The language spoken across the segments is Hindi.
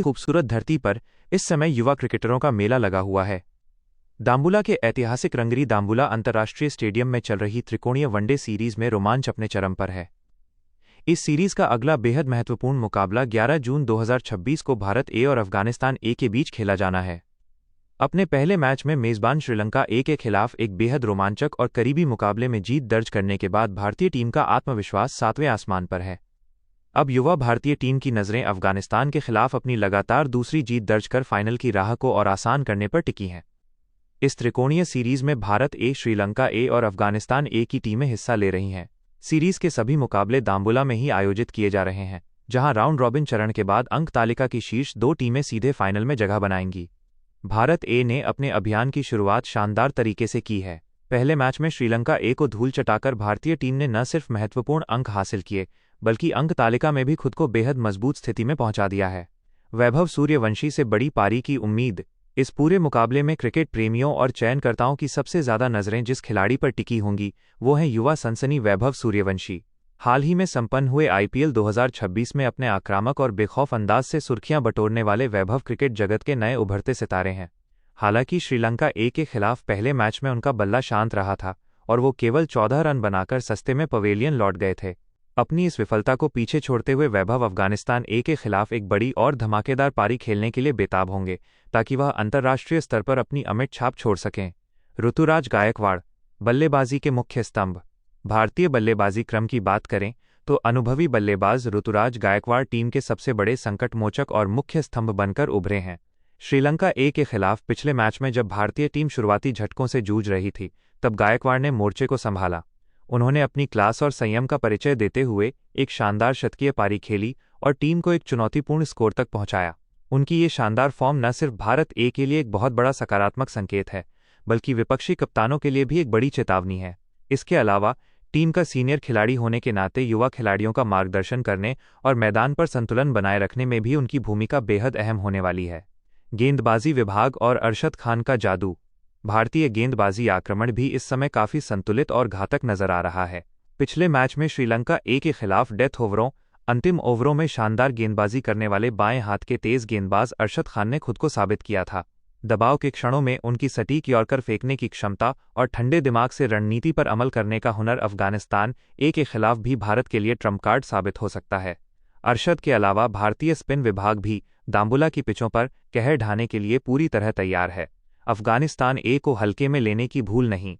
खूबसूरत धरती पर इस समय युवा क्रिकेटरों का मेला लगा हुआ है। दाम्बुला के ऐतिहासिक रंगरी दाम्बुला अंतर्राष्ट्रीय स्टेडियम में चल रही त्रिकोणीय वनडे सीरीज में रोमांच अपने चरम पर है। इस सीरीज का अगला बेहद महत्वपूर्ण मुकाबला 11 जून 2026 को भारत ए और अफगानिस्तान ए के बीच खेला जाना है। अपने पहले मैच में मेजबान श्रीलंका ए के खिलाफ एक बेहद रोमांचक और करीबी मुकाबले में जीत दर्ज करने के बाद भारतीय टीम का आत्मविश्वास 7वें आसमान पर है। अब युवा भारतीय टीम की नज़रें अफगानिस्तान के खिलाफ अपनी लगातार दूसरी जीत दर्ज कर फाइनल की राह को और आसान करने पर टिकी हैं। इस त्रिकोणीय सीरीज में भारत ए, श्रीलंका ए और अफगानिस्तान ए की टीमें हिस्सा ले रही हैं। सीरीज के सभी मुकाबले दाम्बुला में ही आयोजित किए जा रहे हैं, जहां राउंड रॉबिन चरण के बाद अंक तालिका की शीर्ष 2 टीमें सीधे फाइनल में जगह बनाएंगी। भारत ए ने अपने अभियान की शुरुआत शानदार तरीके से की है। पहले मैच में श्रीलंका ए को धूल चटाकर भारतीय टीम ने न सिर्फ महत्वपूर्ण अंक हासिल किए, बल्कि अंक तालिका में भी खुद को बेहद मजबूत स्थिति में पहुंचा दिया है। वैभव सूर्यवंशी से बड़ी पारी की उम्मीद। इस पूरे मुकाबले में क्रिकेट प्रेमियों और चयनकर्ताओं की सबसे ज्यादा नजरें जिस खिलाड़ी पर टिकी होंगी वो हैं युवा सनसनी वैभव सूर्यवंशी। हाल ही में संपन्न हुए आईपीएल 2026 में अपने आक्रामक और बेखौफ अंदाज से सुर्खियां बटोरने वाले वैभव क्रिकेट जगत के नए उभरते सितारे हैं। हालांकि श्रीलंका ए के खिलाफ पहले मैच में उनका बल्ला शांत रहा था और वो केवल 14 रन बनाकर सस्ते में पवेलियन लौट गए थे। अपनी इस विफलता को पीछे छोड़ते हुए वैभव अफगानिस्तान ए के खिलाफ एक बड़ी और धमाकेदार पारी खेलने के लिए बेताब होंगे, ताकि वह अंतर्राष्ट्रीय स्तर पर अपनी अमिट छाप छोड़ सकें। ऋतुराज गायकवाड़, बल्लेबाजी के मुख्य स्तंभ। भारतीय बल्लेबाजी क्रम की बात करें तो अनुभवी बल्लेबाज ऋतुराज गायकवाड़ टीम के सबसे बड़े संकटमोचक और मुख्य स्तंभ बनकर उभरे हैं। श्रीलंका ए के खिलाफ पिछले मैच में जब भारतीय टीम शुरुआती झटकों से जूझ रही थी, तब गायकवाड़ ने मोर्चे को संभाला। उन्होंने अपनी क्लास और संयम का परिचय देते हुए एक शानदार शतकीय पारी खेली और टीम को एक चुनौतीपूर्ण स्कोर तक पहुंचाया। उनकी ये शानदार फॉर्म न सिर्फ भारत ए के लिए एक बहुत बड़ा सकारात्मक संकेत है, बल्कि विपक्षी कप्तानों के लिए भी एक बड़ी चेतावनी है। इसके अलावा टीम का सीनियर खिलाड़ी होने के नाते युवा खिलाड़ियों का मार्गदर्शन करने और मैदान पर संतुलन बनाए रखने में भी उनकी भूमिका बेहद अहम होने वाली है। गेंदबाजी विभाग और अरशद खान का जादू। भारतीय गेंदबाजी आक्रमण भी इस समय काफी संतुलित और घातक नजर आ रहा है। पिछले मैच में श्रीलंका ए के खिलाफ डेथ ओवरों, अंतिम ओवरों में शानदार गेंदबाजी करने वाले बाएं हाथ के तेज गेंदबाज अरशद खान ने खुद को साबित किया था। दबाव के क्षणों में उनकी सटीक यॉर्कर फेंकने की क्षमता और ठंडे दिमाग से रणनीति पर अमल करने का हुनर अफगानिस्तान ए के खिलाफ भी भारत के लिए ट्रम्प कार्ड साबित हो सकता है। अरशद के अलावा भारतीय स्पिन विभाग भी दाम्बुला की पिचों पर कहर ढाने के लिए पूरी तरह तैयार है। अफगानिस्तान ए को हल्के में लेने की भूल नहीं।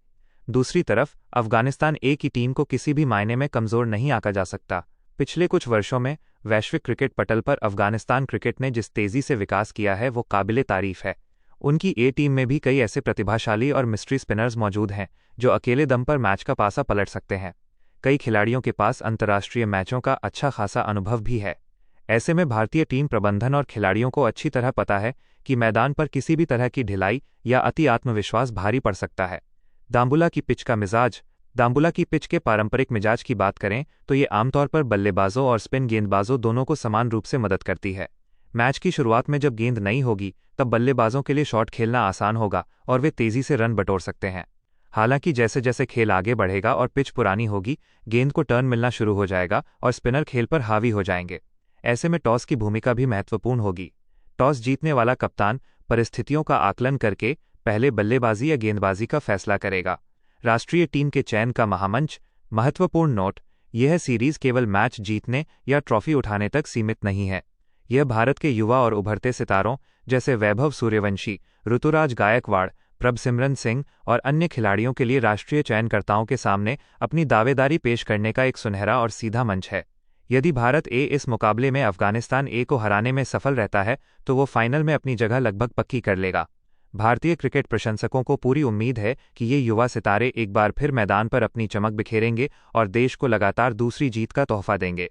दूसरी तरफ अफगानिस्तान ए की टीम को किसी भी मायने में कमजोर नहीं आंका जा सकता। पिछले कुछ वर्षों में वैश्विक क्रिकेट पटल पर अफगानिस्तान क्रिकेट ने जिस तेजी से विकास किया है वो काबिले तारीफ है। उनकी ए टीम में भी कई ऐसे प्रतिभाशाली और मिस्ट्री स्पिनर्स मौजूद हैं जो अकेले दम पर मैच का पासा पलट सकते हैं। कई खिलाड़ियों के पास अंतर्राष्ट्रीय मैचों का अच्छा खासा अनुभव भी है। ऐसे में भारतीय टीम प्रबंधन और खिलाड़ियों को अच्छी तरह पता है कि मैदान पर किसी भी तरह की ढिलाई या अति आत्मविश्वास भारी पड़ सकता है। दाम्बुला की पिच का मिजाज। दाम्बुला की पिच के पारंपरिक मिजाज की बात करें तो ये आमतौर पर बल्लेबाजों और स्पिन गेंदबाजों दोनों को समान रूप से मदद करती है। मैच की शुरुआत में जब गेंद नहीं होगी तब बल्लेबाजों के लिए शॉट खेलना आसान होगा और वे तेजी से रन बटोर सकते हैं। हालांकि जैसे जैसे खेल आगे बढ़ेगा और पिच पुरानी होगी, गेंद को टर्न मिलना शुरू हो जाएगा और स्पिनर खेल पर हावी हो जाएंगे। ऐसे में टॉस की भूमिका भी महत्वपूर्ण होगी। टॉस जीतने वाला कप्तान परिस्थितियों का आकलन करके पहले बल्लेबाजी या गेंदबाजी का फैसला करेगा। राष्ट्रीय टीम के चयन का महामंच। महत्वपूर्ण नोट, यह सीरीज केवल मैच जीतने या ट्रॉफी उठाने तक सीमित नहीं है। यह भारत के युवा और उभरते सितारों जैसे वैभव सूर्यवंशी, ऋतुराज गायकवाड़, प्रभसिमरन सिंह और अन्य खिलाड़ियों के लिए राष्ट्रीय चयनकर्ताओं के सामने अपनी दावेदारी पेश करने का एक सुनहरा और सीधा मंच है। यदि भारत ए इस मुकाबले में अफगानिस्तान ए को हराने में सफल रहता है तो वो फाइनल में अपनी जगह लगभग पक्की कर लेगा। भारतीय क्रिकेट प्रशंसकों को पूरी उम्मीद है कि ये युवा सितारे एक बार फिर मैदान पर अपनी चमक बिखेरेंगे और देश को लगातार दूसरी जीत का तोहफा देंगे।